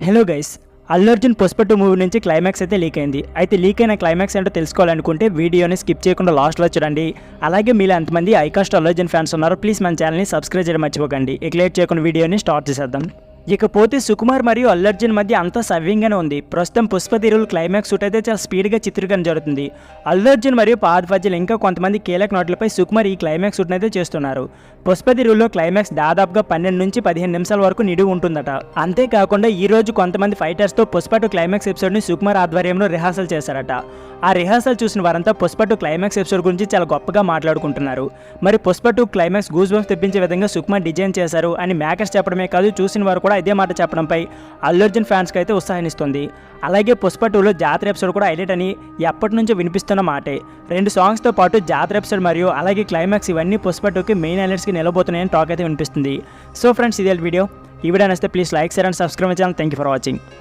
Hello guys, Allu Arjun Pushpa 2 movie నుంచి climax అయితే leak అయింది. అయితే లీక్ అయిన క్లైమాక్స్ ఏంటో తెలుసుకోవాలనుకుంటే వీడియోని స్కిప్ చేయకుండా లాస్ట్లో చూడండి. అలాగే మీలో ఎంతమంది ఐకాస్ట్ అల్లు అర్జున్ ఫ్యాన్స్ ఉన్నారో ప్లీజ్ మన ఛానల్ని సబ్స్క్రైబ్ చేయడం మర్చిపోకండి. ఇక లేట్ చేయకుండా వీడియోని స్టార్ట్ చేసేద్దాం. ఇకపోతే సుకుమార్ మరియు అల్లు అర్జున్ మధ్య అంతా సవ్యంగానే ఉంది. ప్రస్తుతం పుష్ప తీరులు క్లైమాక్స్ షూట్ అయితే చాలా స్పీడ్గా చిత్రీకరణ జరుగుతుంది. అల్లు అర్జున్ మరియు పాద్ ఫజ్జల్ ఇంకా కొంతమంది కీలక నటులపై సుకుమార్ ఈ క్లైమాక్స్ షూట్ అయితే చేస్తున్నారు. పుష్ప తీరుల్లో క్లైమాక్స్ దాదాపుగా 12 నుంచి 15 నిమిషాల వరకు నిడివి ఉంటుందట. అంతేకాకుండా ఈ రోజు కొంతమంది ఫైటర్స్తో పుష్ప 2 క్లైమాక్స్ ఎపిసోడ్ని సుకుమార్ ఆధ్వర్యంలో రిహార్సల్ చేశారట. ఆ రిహార్సల్ చూసిన వారంతా పుష్ప 2 క్లైమాక్స్ ఎపిసోడ్ గురించి చాలా గొప్పగా మాట్లాడుకుంటున్నారు. మరి పుష్ప 2 క్లైమాక్స్ గూస్ బంప్స్ తెప్పించే విధంగా సుకుమార్ డిజైన్ చేశారు అని మేకర్స్ చెప్పడమే కాదు, చూసిన వారు కూడా ఇదే మాట చెప్పడంపై అల్లు అర్జున్ ఫ్యాన్స్కి అయితే ఉత్సాహాన్నిస్తుంది. అలాగే పుష్ప 2లో జాతర ఎపిసోడ్ కూడా హైలైట్ అని ఎప్పటి నుంచో వినిపిస్తున్న మాటే. 2 సాంగ్స్తో పాటు జాతర ఎపిసోడ్ మరియు అలాగే క్లైమాక్స్ ఇవన్నీ పుష్ప 2కి మెయిన్ హైలైట్స్కి నిలబోతున్నాయని టాక్ అయితే వినిపిస్తుంది. సో ఫ్రెండ్స్, ఇదే వీడియో. ఈ వీడియో నచ్చితే please like, share and subscribe channel. Thank you for watching.